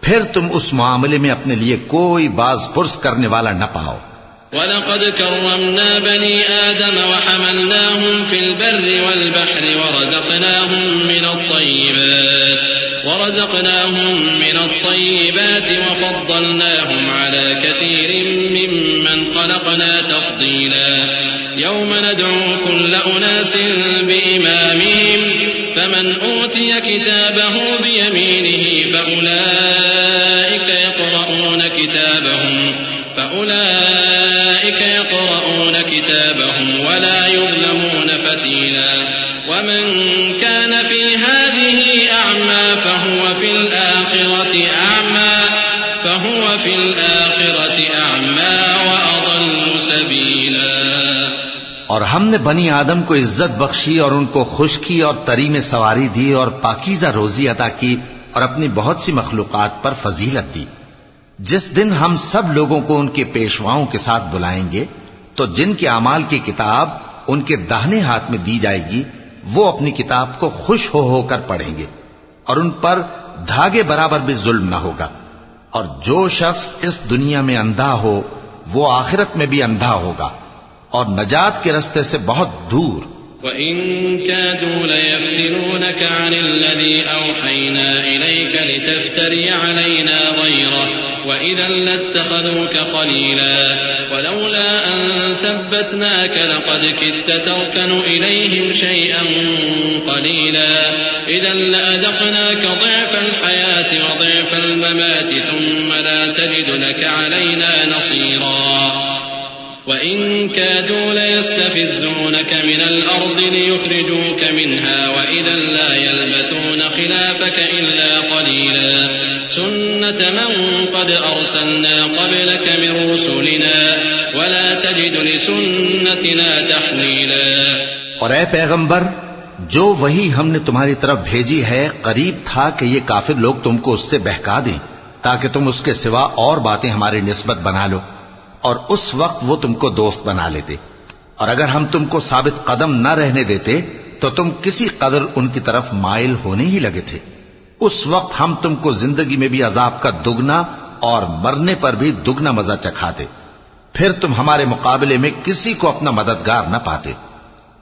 پھر تم اس معاملے میں اپنے لیے کوئی باز پرس کرنے والا نہ پاؤ. وَلَقَدْ كَرَّمْنَا بَنِي آدَمَ وَحَمَلْنَاهُمْ فِي الْبَرِّ وَالْبَحْرِ ورزقناهم من الطيبات وفضلناهم على كثير ممن خلقنا تفضيلا. يوم ندعو كل أناس بإمامهم فمن أوتي كتابه بيمينه فأولئك يقرؤون كتابهم ولا يظلمون فتيلا. ومن كان في هذه أعمى فهو في الآخرة أعمى وأضل سبيلا. اور ہم نے بنی آدم کو عزت بخشی اور ان کو خشکی اور تری میں سواری دی اور پاکیزہ روزی عطا کی اور اپنی بہت سی مخلوقات پر فضیلت دی. جس دن ہم سب لوگوں کو ان کے پیشواؤں کے ساتھ بلائیں گے تو جن کے اعمال کی کتاب ان کے داہنے ہاتھ میں دی جائے گی وہ اپنی کتاب کو خوش ہو کر پڑھیں گے اور ان پر دھاگے برابر بھی ظلم نہ ہوگا، اور جو شخص اس دنیا میں اندھا ہو وہ آخرت میں بھی اندھا ہوگا اور نجات کے رستے سے بہت دور۔ وَإِن كَادُوا لَيَفْتِنُونَكَ عَنِ الَّذِي أَوْحَيْنَا إِلَيْكَ لِتَفْتَرِيَ عَلَيْنَا غَيْرَهُ وَإِذًا لَّاتَّخَذُوكَ خَلِيلًا وَلَوْلَا أَن ثَبَّتْنَاكَ لَقَدْ كِدتَّ تَرْكَنُ إِلَيْهِمْ شَيْئًا قَلِيلًا إِذًا لَّأَذَقْنَاكَ ضِعْفَ الْحَيَاةِ وَضِعْفَ الْمَمَاتِ ثُمَّ لَا تَجِدُ لَكَ عَلَيْنَا نَصِيرًا وَإِن كَادُوا لَيَسْتَفِزُّونَكَ مِنَ الْأَرْضِ لِيُخْرِجُوكَ مِنْهَا وَإِذًا لَّا يَلْبَثُونَ خِلَافَكَ إِلَّا قَلِيلًا سُنَّةَ مَن قَدْ أَرْسَلْنَا قَبْلَكَ مِن رُّسُلِنَا وَلَا تَجِدُ لِسُنَّتِنَا تَحْوِيلًا۔ اور اے پیغمبر، جو وہی ہم نے تمہاری طرف بھیجی ہے قریب تھا کہ یہ کافر لوگ تم کو اس سے بہکا دیں تاکہ تم اس کے سوا اور باتیں ہماری نسبت بنا لو، اور اس وقت وہ تم کو دوست بنا لیتے، اور اگر ہم تم کو ثابت قدم نہ رہنے دیتے تو تم کسی قدر ان کی طرف مائل ہونے ہی لگے تھے۔ اس وقت ہم تم کو زندگی میں بھی عذاب کا دگنا اور مرنے پر بھی دگنا مزہ چکھاتے، پھر تم ہمارے مقابلے میں کسی کو اپنا مددگار نہ پاتے،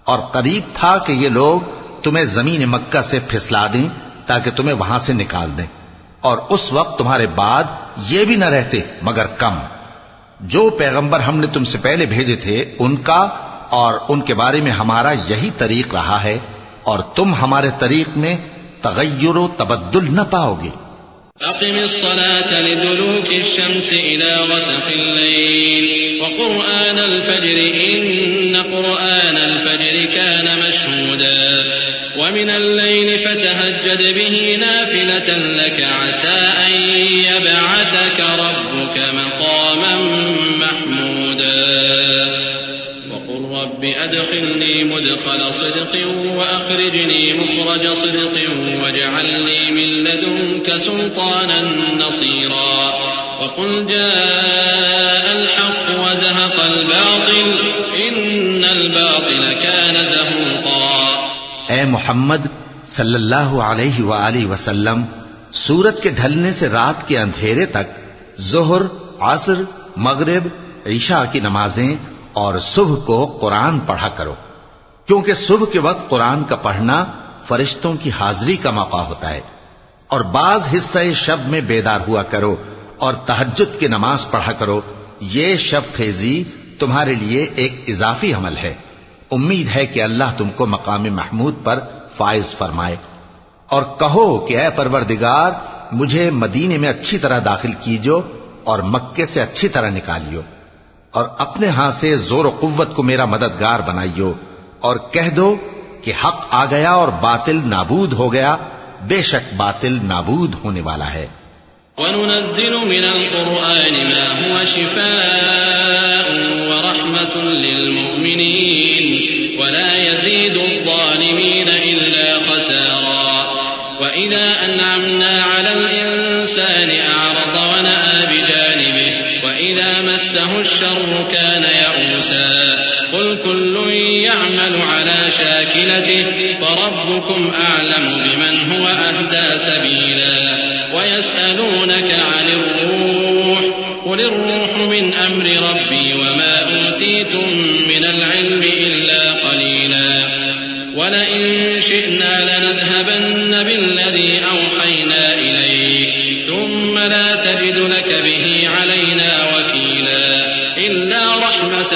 اور قریب تھا کہ یہ لوگ تمہیں زمین مکہ سے پھسلا دیں تاکہ تمہیں وہاں سے نکال دیں، اور اس وقت تمہارے بعد یہ بھی نہ رہتے مگر کم۔ جو پیغمبر ہم نے تم سے پہلے بھیجے تھے ان کا اور ان کے بارے میں ہمارا یہی طریق رہا ہے، اور تم ہمارے طریق میں تغیر و تبدل نہ پاؤ گے۔ أقم الصلاة لدلوك الشمس إلى غسق الليل وقرآن الفجر إن قرآن الفجر كان مشهودا ومن الليل فتهجد به نافلة لك عسى أن يبعثك ربك مقاما محمودا وقل رب أدخلني مدخل صدق وأخرجني مخرج صدق واجعل لي من لدنك سلطانا نصيرا وقل جاء الحق وزهق الباطل إن الباطل كان زهوقا۔ اے محمد صلی اللہ علیہ وآلہ وسلم، سورج کے ڈھلنے سے رات کے اندھیرے تک ظہر، عصر، مغرب، عشاء کی نمازیں اور صبح کو قرآن پڑھا کرو، کیونکہ صبح کے وقت قرآن کا پڑھنا فرشتوں کی حاضری کا موقع ہوتا ہے، اور بعض حصہ شب میں بیدار ہوا کرو اور تہجد کی نماز پڑھا کرو۔ یہ شب خیزی تمہارے لیے ایک اضافی عمل ہے، امید ہے کہ اللہ تم کو مقام محمود پر فائز فرمائے۔ اور کہو کہ اے پروردگار، مجھے مدینے میں اچھی طرح داخل کیجو اور مکے سے اچھی طرح نکالیو، اور اپنے ہاں سے زور و قوت کو میرا مددگار بنائیو، اور کہہ دو کہ حق آ گیا اور باطل نابود ہو گیا، بے شک باطل نابود ہونے والا ہے۔ وَنُنَزِّلُ مِنَ الْقُرْآنِ مَا هُوَ شِفَاءٌ وَرَحْمَةٌ لِّلْمُؤْمِنِينَ وَلَا يَزِيدُ الظَّالِمِينَ إِلَّا خَسَارًا وَإِذَا أَنْعَمْنَا عَلَى الْإِنسَانِ أَعْرَضَ وَنَأَىٰ بِجَانِبِهِ وَإِذَا مَسَّهُ الشَّرُّ كَانَ يَئُوسًا قُلْ كُلٌّ يَعْمَلُ عَلَىٰ شَاكِلَتِهِ فَرَبُّكُمْ أَعْلَمُ بِمَنْ هُوَ أَهْدَىٰ سَبِيلًا وَيَسْأَلُونَكَ عَنِ الرُّوحِ قُلِ الرُّوحُ مِنْ أَمْرِ رَبِّي وَمَا أُوتِيتُم مِّنَ الْعِلْمِ إِلَّا قَلِيلًا وَلَئِن شِئْنَا لَنَذْهَبَنَّ بِالَّذِي أَوْحَيْنَا إِلَيْكَ ثُمَّ لَا تَجِدُ لَكَ بِهِ عَلَيْنَا وَكِيلًا إِلَّا رَحْمَةً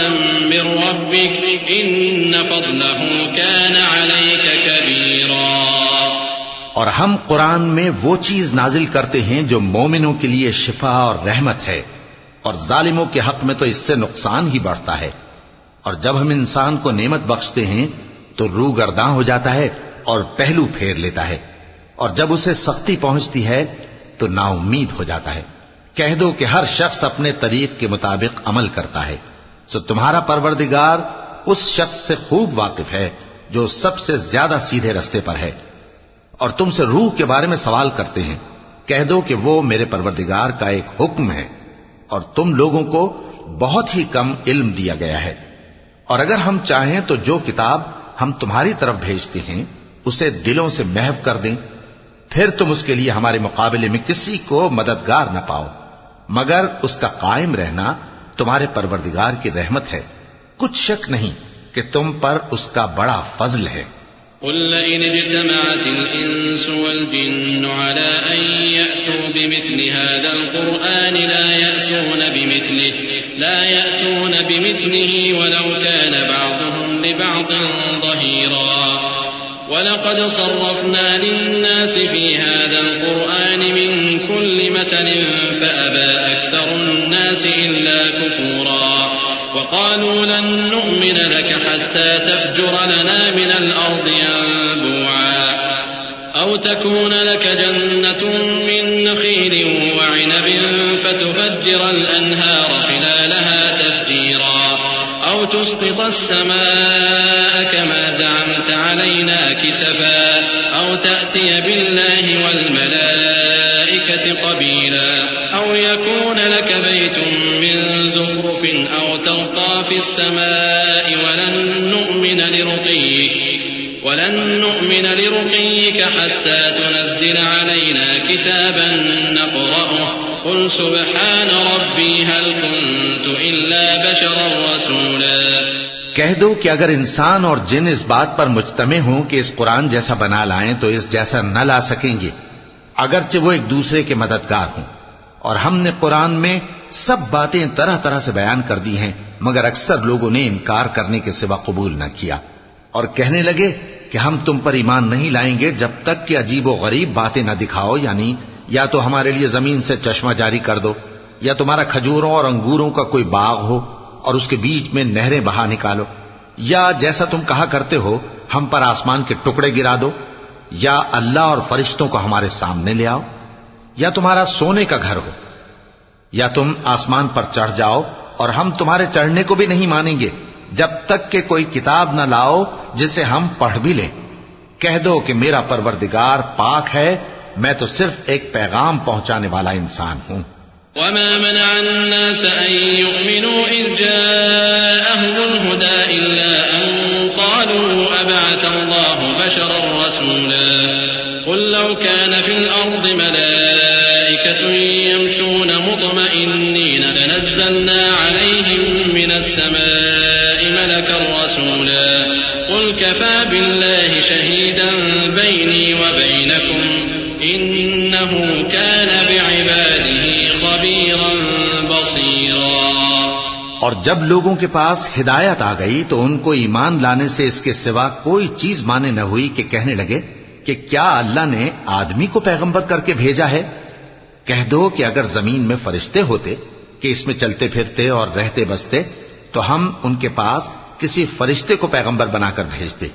مِّن رَّبِّكَ إِنَّ فَضْلَهُ كَانَ عَلَيْكَ كَبِيرًا۔ اور ہم قرآن میں وہ چیز نازل کرتے ہیں جو مومنوں کے لیے شفا اور رحمت ہے، اور ظالموں کے حق میں تو اس سے نقصان ہی بڑھتا ہے۔ اور جب ہم انسان کو نعمت بخشتے ہیں تو روح گرداں ہو جاتا ہے اور پہلو پھیر لیتا ہے، اور جب اسے سختی پہنچتی ہے تو نا امید ہو جاتا ہے۔ کہہ دو کہ ہر شخص اپنے طریق کے مطابق عمل کرتا ہے، سو تمہارا پروردگار اس شخص سے خوب واقف ہے جو سب سے زیادہ سیدھے رستے پر ہے۔ اور تم سے روح کے بارے میں سوال کرتے ہیں، کہہ دو کہ وہ میرے پروردگار کا ایک حکم ہے، اور تم لوگوں کو بہت ہی کم علم دیا گیا ہے۔ اور اگر ہم چاہیں تو جو کتاب ہم تمہاری طرف بھیجتے ہیں اسے دلوں سے محو کر دیں، پھر تم اس کے لیے ہمارے مقابلے میں کسی کو مددگار نہ پاؤ، مگر اس کا قائم رہنا تمہارے پروردگار کی رحمت ہے، کچھ شک نہیں کہ تم پر اس کا بڑا فضل ہے۔ قل لئن اجتمعت الإنس والجن على أن يأتوا بمثل هذا القرآن لا يأتون بمثله ولو كان بعضهم لبعض ظهيرا ولقد صرفنا للناس في هذا القرآن من كل مثل فأبى أكثر الناس إلا كفورا وقالوا لن نؤمن لك حتى تفجر لنا من الأرض ينبوعا أو تكون لك جنة من نخيل وعنب فتفجر الأنهار خلالها تفجيرا أو تسقط السماء كما زعمت علينا كسفا أو تأتي بالله والملائكة قبيلا أو يكون لك بيت من زخرف أو ترقى في السماء ولن نؤمن لرقيك حتى تنزل علينا كتابا نقرأه قل سبحان ربي هل كنت إلا بشرا رسولا۔ کہہ دو کہ اگر انسان اور جن اس بات پر مجتمع ہوں کہ اس قرآن جیسا بنا لائیں تو اس جیسا نہ لا سکیں گے، اگرچہ وہ ایک دوسرے کے مددگار ہوں۔ اور ہم نے قرآن میں سب باتیں طرح طرح سے بیان کر دی ہیں، مگر اکثر لوگوں نے انکار کرنے کے سوا قبول نہ کیا، اور کہنے لگے کہ ہم تم پر ایمان نہیں لائیں گے جب تک کہ عجیب و غریب باتیں نہ دکھاؤ، یعنی یا تو ہمارے لیے زمین سے چشمہ جاری کر دو، یا تمہارا کھجوروں اور انگوروں کا کوئی باغ ہو اور اس کے بیچ میں نہریں بہا نکالو، یا جیسا تم کہا کرتے ہو ہم پر آسمان کے ٹکڑے گرا دو، یا اللہ اور فرشتوں کو ہمارے سامنے لے آؤ، یا تمہارا سونے کا گھر ہو، یا تم آسمان پر چڑھ جاؤ اور ہم تمہارے چڑھنے کو بھی نہیں مانیں گے جب تک کہ کوئی کتاب نہ لاؤ جسے ہم پڑھ بھی لیں۔ کہہ دو کہ میرا پروردگار پاک ہے، میں تو صرف ایک پیغام پہنچانے والا انسان ہوں۔ وما منع الناس أن يؤمنوا إذ جاءهم الهدى إلا أن قالوا أبعث الله بشرا رسولا قل لو كان في الأرض ملائكة يمشون مطمئنين لنزلنا عليهم من السماء ملكا رسولا قل كفى بالله شهيدا بيني وبينكم إنه كان بعباده خبيرا بصيرا۔ اور جب لوگوں کے پاس ہدایت آ گئی تو ان کو ایمان لانے سے اس کے سوا کوئی چیز مانے نہ ہوئی کہ کہنے لگے کہ کیا اللہ نے آدمی کو پیغمبر کر کے بھیجا ہے؟ کہہ دو کہ اگر زمین میں فرشتے ہوتے کہ اس میں چلتے پھرتے اور رہتے بستے تو ہم ان کے پاس کسی فرشتے کو پیغمبر بنا کر بھیجتے۔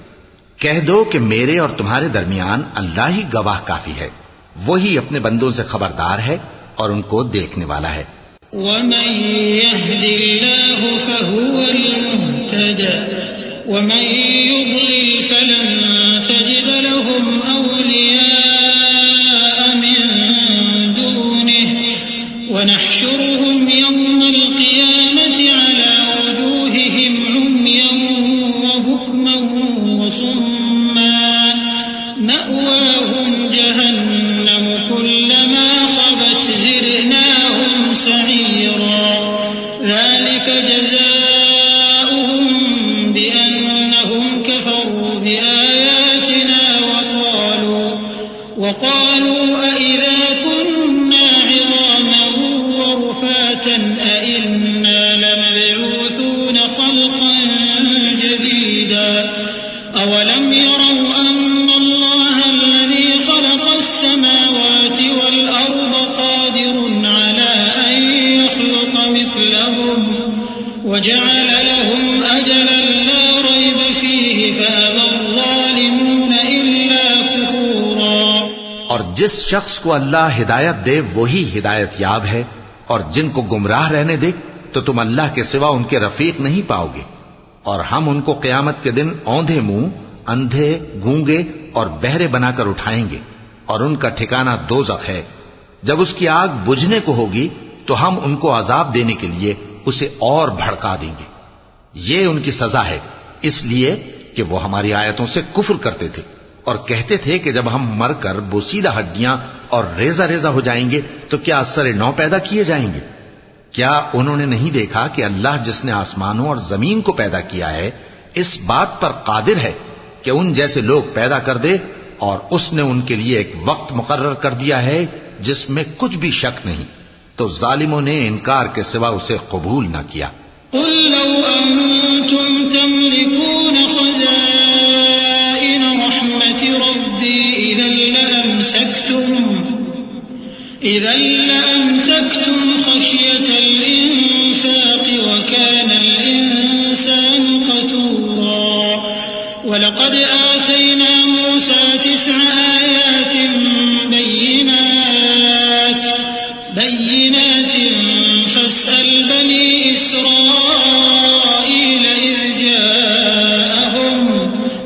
کہہ دو کہ میرے اور تمہارے درمیان اللہ ہی گواہ کافی ہے، وہی اپنے بندوں سے خبردار ہے اور ان کو دیکھنے والا ہے۔ ومن يهد الله فهو المهتد ومن يضلل فلن تجد لهم أولياء من دونه ونحشرهم يوم القيامة على وجوههم عميا وبكما وصما مأواهم جهنم كلما خبت زدناهم سعيرا ذلك جزاؤهم بأنهم كفروا بآياتنا وقالوا أئذا كنا عظاما ورفاتا أئنا لمبعوثون خلقا جديدا أولم يروا أن الله الذي خلق السماوات والأرض قادر على أن يخلق مثلهم وجعل لهم أجلا لا ريب فيه فأبى الظالمون إلا كفورا۔ اور جس شخص کو اللہ ہدایت دے وہی ہدایت یاب ہے، اور جن کو گمراہ رہنے دے تو تم اللہ کے سوا ان کے رفیق نہیں پاؤ گے۔ اور ہم ان کو قیامت کے دن اوندھے منہ، اندھے، گونگے اور بہرے بنا کر اٹھائیں گے، اور ان کا ٹھکانہ دوزخ ہے۔ جب اس کی آگ بجھنے کو ہوگی تو ہم ان کو عذاب دینے کے لیے اسے اور بھڑکا دیں گے۔ یہ ان کی سزا ہے، اس لیے کہ وہ ہماری آیتوں سے کفر کرتے تھے اور کہتے تھے کہ جب ہم مر کر بوسیدہ ہڈیاں اور ریزہ ریزہ ہو جائیں گے تو کیا اثر نو پیدا کیے جائیں گے؟ کیا انہوں نے نہیں دیکھا کہ اللہ جس نے آسمانوں اور زمین کو پیدا کیا ہے اس بات پر قادر ہے کہ ان جیسے لوگ پیدا کر دے، اور اس نے ان کے لیے ایک وقت مقرر کر دیا ہے جس میں کچھ بھی شک نہیں، تو ظالموں نے انکار کے سوا اسے قبول نہ کیا۔ قل لو أنتم تملكون خزائن رحمة ربي إذا لأمسكتم خشية الإنفاق وكان الإنسان قتورا ولقد آتينا موسى 9 آيات بينات فاسأل بني إسرائيل إذ جاءهم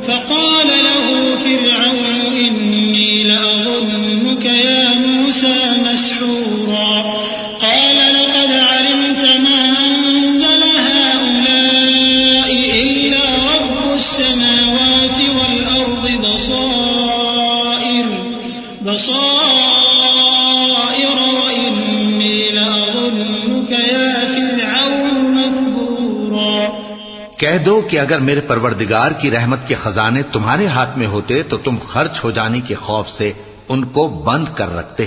فقال له فرعون إني لأظنك يا موسى مسحورا قال لقد علمت ما أنزل هؤلاء إلا رب السماوات والأرض بصائر وإني لأظنك يا فرعون مثبورا۔ کہہ دو کہ اگر میرے پروردگار کی رحمت کے خزانے تمہارے ہاتھ میں ہوتے تو تم خرچ ہو جانے کے خوف سے ان کو بند کر رکھتے،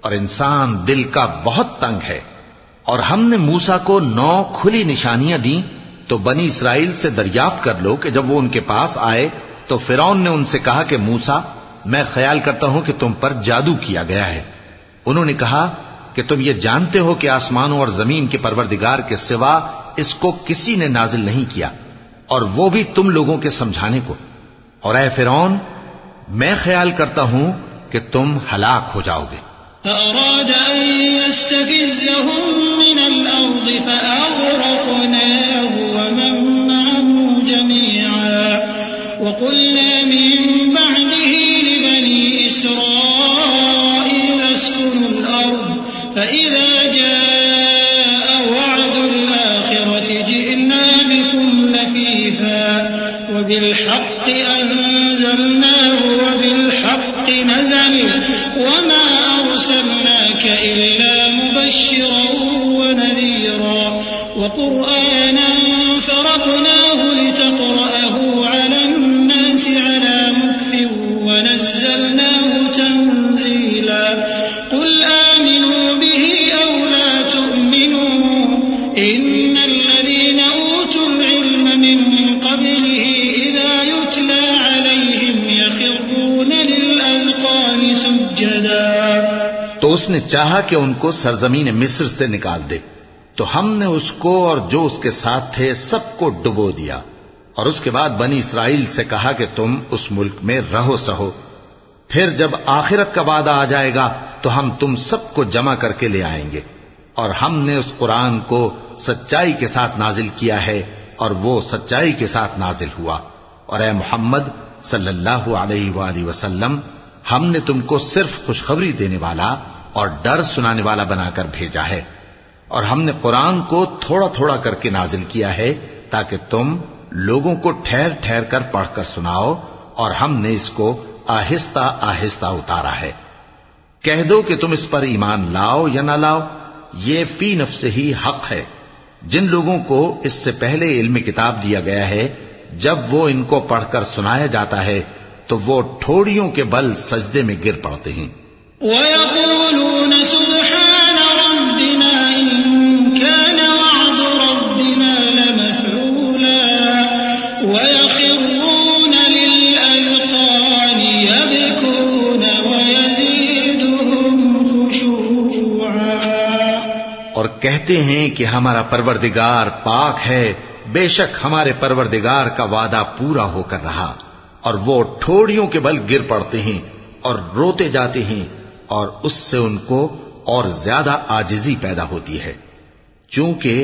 اور انسان دل کا بہت تنگ ہے۔ اور ہم نے موسیٰ کو 9 کھلی نشانیاں دیں، تو بنی اسرائیل سے دریافت کر لو کہ جب وہ ان کے پاس آئے تو فرعون نے ان سے کہا کہ موسیٰ میں خیال کرتا ہوں کہ تم پر جادو کیا گیا ہے۔ انہوں نے کہا کہ تم یہ جانتے ہو کہ آسمانوں اور زمین کے پروردگار کے سوا اس کو کسی نے نازل نہیں کیا، اور وہ بھی تم لوگوں کے سمجھانے کو، اور اے فرعون میں خیال کرتا ہوں کہ تم ہلاک ہو جاؤ گے۔ فأراد أن يستفزهم من الأرض فأغرقناه ومن معه جميعا وقلنا من بعده لبني إسرائيل اسكنوا الأرض فإذا جاء وعد الآخرة جئنا بكم لفيفا وبالحق أنزلناه وبالحق نزل وما أرسلناك إلا مبشرا ونذيرا وقرآنا فرقناه لتقرأه على الناس على مكث ونزلناه تنزيلا قل آمنوا به أو لا تؤمنوا إن الذين أوتوا العلم من قبله إذا يتلى عليهم يخرون للأذقان سجدا۔ تو اس نے چاہا کہ ان کو سرزمین مصر سے نکال دے، تو ہم نے اس کو اور جو اس کے ساتھ تھے سب کو ڈبو دیا، اور اس کے بعد بنی اسرائیل سے کہا کہ تم اس ملک میں رہو سہو، پھر جب آخرت کا وعدہ آ جائے گا تو ہم تم سب کو جمع کر کے لے آئیں گے، اور ہم نے اس قرآن کو سچائی کے ساتھ نازل کیا ہے اور وہ سچائی کے ساتھ نازل ہوا۔ اور اے محمد صلی اللہ علیہ وآلہ وسلم ہم نے تم کو صرف خوشخبری دینے والا اور ڈر سنانے والا بنا کر بھیجا ہے، اور ہم نے قرآن کو تھوڑا تھوڑا کر کے نازل کیا ہے تاکہ تم لوگوں کو ٹھہر ٹھہر کر پڑھ کر سناؤ، اور ہم نے اس کو آہستہ آہستہ اتارا ہے۔ کہہ دو کہ تم اس پر ایمان لاؤ یا نہ لاؤ، یہ فی نفسہ ہی حق ہے۔ جن لوگوں کو اس سے پہلے علم کتاب دیا گیا ہے جب وہ ان کو پڑھ کر سنایا جاتا ہے تو وہ ٹھوڑیوں کے بل سجدے میں گر پڑتے ہیں۔ وَيَقُولُونَ سُبْحَانَ رَبِّنَا إِن كَانَ وَعْدُ رَبِّنَا لَمَفْعُولًا وَيَخِرُّونَ لِلْأَذْقَانِ يَبْكُونَ وَيَزِيدُهُمْ خُشُوعًا۔ اور کہتے ہیں کہ ہمارا پروردگار پاک ہے، بے شک ہمارے پروردگار کا وعدہ پورا ہو کر رہا، اور وہ ٹھوڑیوں کے بل گر پڑتے ہیں اور روتے جاتے ہیں، اور اس سے ان کو اور زیادہ عاجزی پیدا ہوتی ہے۔ چونکہ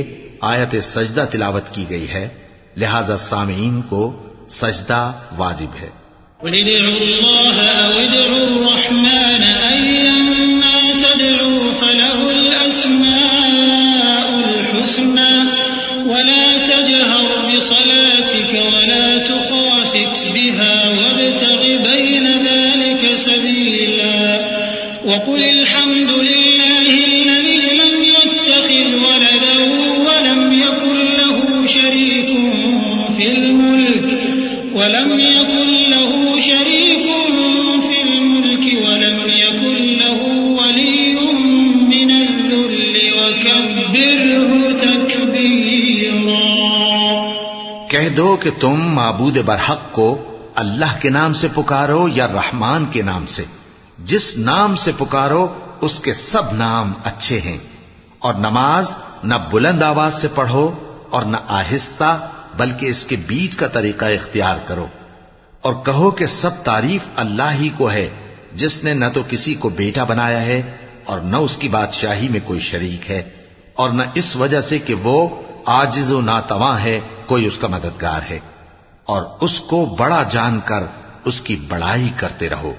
آیت سجدہ تلاوت کی گئی ہے لہذا سامعین کو سجدہ واجب ہے۔ قُلِ ادْعُوا اللَّهَ أَوِ ادْعُوا الرَّحْمَنَ أَيًّمَّا تَدْعُوا فَلَهُ الْأَسْمَاءُ الْحُسْنَى وَلَا تَجْهَرْ بصلاتك ولا تخافت بها وابتغ بين ذلك سبيلا وقل الحمد لله الذي لم يتخذ ولدا ولم يكن له شريك في الملك ولم يكن له ولي من الذل وكبره تكبيرا. کہہ دو کہ تم معبود برحق کو اللہ کے نام سے پکارو یا رحمان کے نام سے. جس نام سے پکارو اس کے سب نام اچھے ہیں. اور نماز نہ بلند آواز سے پڑھو اور نہ آہستہ، بلکہ اس کے بیچ کا طریقہ اختیار کرو. اور کہو کہ سب تعریف اللہ ہی کو ہے جس نے نہ تو کسی کو بیٹا بنایا ہے اور نہ اس کی بادشاہی میں کوئی شریک ہے، اور نہ اس وجہ سے کہ وہ عاجز و ناتواں ہے کوئی اس کا مددگار ہے. اور اس کو بڑا جان کر اس کی بڑائی کرتے رہو.